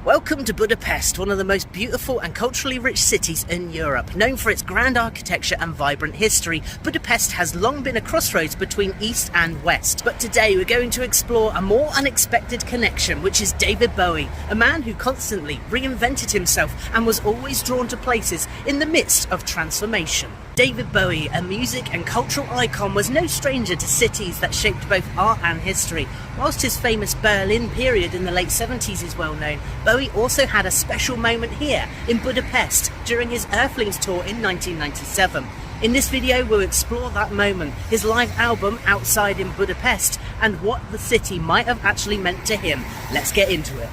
Welcome to Budapest, one of the most beautiful and culturally rich cities in Europe. Known for its grand architecture and vibrant history, Budapest has long been a crossroads between East and West. But today we're going to explore a more unexpected connection, which is David Bowie, a man who constantly reinvented himself and was always drawn to places in the midst of transformation. David Bowie, a music and cultural icon, was no stranger to cities that shaped both art and history. Whilst his famous Berlin period in the late 70s is well known, Bowie also had a special moment here in Budapest during his Earthlings tour in 1997. In this video we'll explore that moment, his live album Outside in Budapest, and what the city might have actually meant to him. Let's get into it.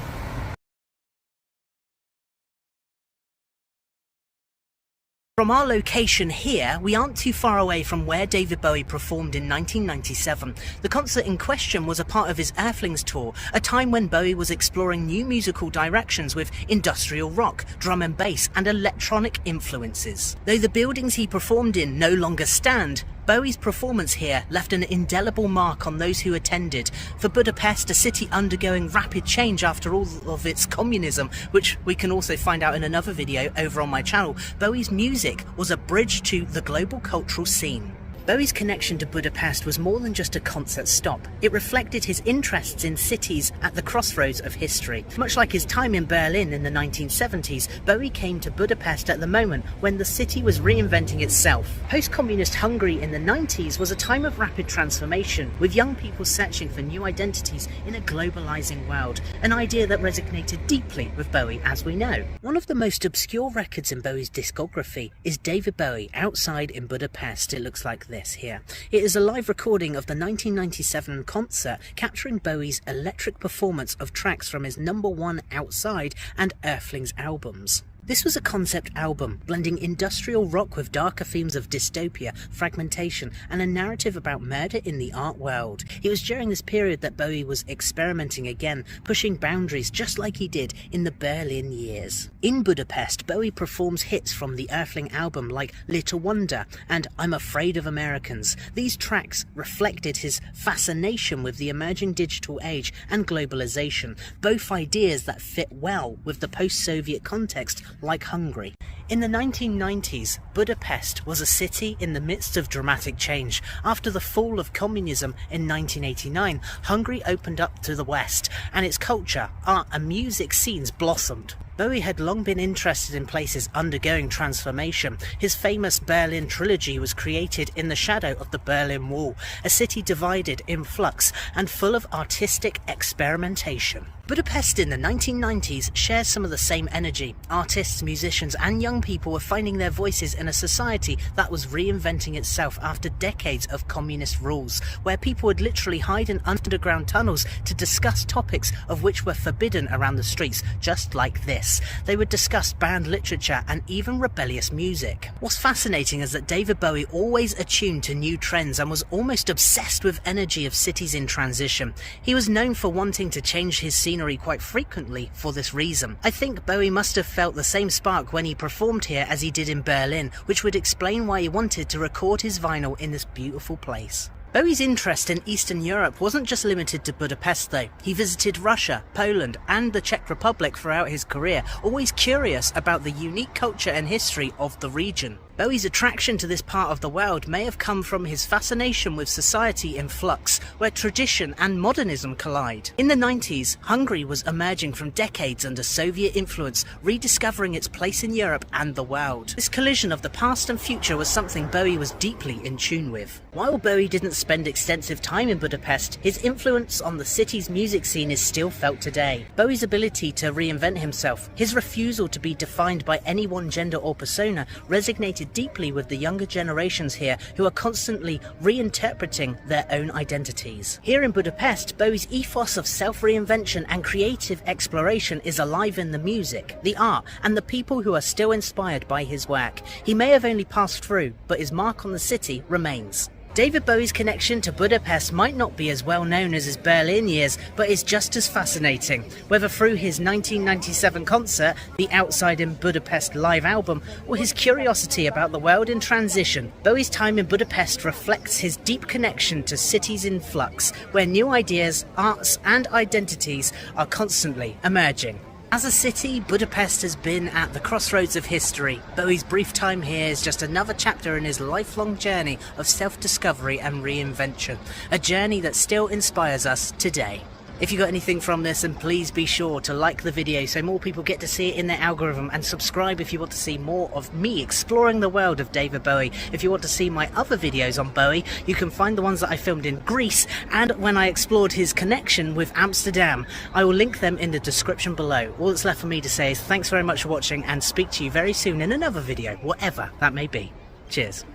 From our location here, we aren't too far away from where David Bowie performed in 1997. The concert in question was a part of his Earthlings tour, a time when Bowie was exploring new musical directions with industrial rock, drum and bass and electronic influences. Though the buildings he performed in no longer stand, Bowie's performance here left an indelible mark on those who attended. For Budapest, a city undergoing rapid change after all of its communism, which we can also find out in another video over on my channel, Bowie's music was a bridge to the global cultural scene. Bowie's connection to Budapest was more than just a concert stop. It reflected his interests in cities at the crossroads of history. Much like his time in Berlin in the 1970s, Bowie came to Budapest at the moment when the city was reinventing itself. Post-communist Hungary in the 90s was a time of rapid transformation, with young people searching for new identities in a globalizing world, an idea that resonated deeply with Bowie, as we know. One of the most obscure records in Bowie's discography is David Bowie Outside in Budapest. It looks like this here. It is a live recording of the 1997 concert, capturing Bowie's electric performance of tracks from his #1 Outside and Earthlings albums. This was a concept album, blending industrial rock with darker themes of dystopia, fragmentation, and a narrative about murder in the art world. It was during this period that Bowie was experimenting again, pushing boundaries just like he did in the Berlin years. In Budapest, Bowie performs hits from the Earthling album like Little Wonder and I'm Afraid of Americans. These tracks reflected his fascination with the emerging digital age and globalization, both ideas that fit well with the post-Soviet context like Hungary. In the 1990s, Budapest was a city in the midst of dramatic change. After the fall of communism in 1989, Hungary opened up to the West, and its culture, art and music scenes blossomed. Bowie had long been interested in places undergoing transformation. His famous Berlin trilogy was created in the shadow of the Berlin Wall, a city divided, in flux, and full of artistic experimentation. Budapest in the 1990s shares some of the same energy. Artists, musicians and young people were finding their voices in a society that was reinventing itself after decades of communist rules, where people would literally hide in underground tunnels to discuss topics of which were forbidden around the streets, just like this. They would discuss banned literature and even rebellious music. What's fascinating is that David Bowie always attuned to new trends and was almost obsessed with energy of cities in transition. He was known for wanting to change his scenery quite frequently for this reason. I think Bowie must have felt the same spark when he performed here as he did in Berlin, which would explain why he wanted to record his vinyl in this beautiful place. Bowie's interest in Eastern Europe wasn't just limited to Budapest though. He visited Russia, Poland and the Czech Republic throughout his career, always curious about the unique culture and history of the region. Bowie's attraction to this part of the world may have come from his fascination with society in flux, where tradition and modernism collide. In the 90s, Hungary was emerging from decades under Soviet influence, rediscovering its place in Europe and the world. This collision of the past and future was something Bowie was deeply in tune with. While Bowie didn't spend extensive time in Budapest, his influence on the city's music scene is still felt today. Bowie's ability to reinvent himself, his refusal to be defined by any one gender or persona, resonated deeply with the younger generations here who are constantly reinterpreting their own identities. Here in Budapest, Bowie's ethos of self-reinvention and creative exploration is alive in the music, the art, and the people who are still inspired by his work. He may have only passed through, but his mark on the city remains. David Bowie's connection to Budapest might not be as well known as his Berlin years, but is just as fascinating. Whether through his 1997 concert, the Outside in Budapest live album, or his curiosity about the world in transition, Bowie's time in Budapest reflects his deep connection to cities in flux, where new ideas, arts and identities are constantly emerging. As a city, Budapest has been at the crossroads of history. Bowie's brief time here is just another chapter in his lifelong journey of self-discovery and reinvention, a journey that still inspires us today. If you got anything from this, then please be sure to like the video so more people get to see it in their algorithm, and subscribe if you want to see more of me exploring the world of David Bowie. If you want to see my other videos on Bowie, you can find the ones that I filmed in Greece and when I explored his connection with Amsterdam. I will link them in the description below. All that's left for me to say is thanks very much for watching, and speak to you very soon in another video, whatever that may be. Cheers.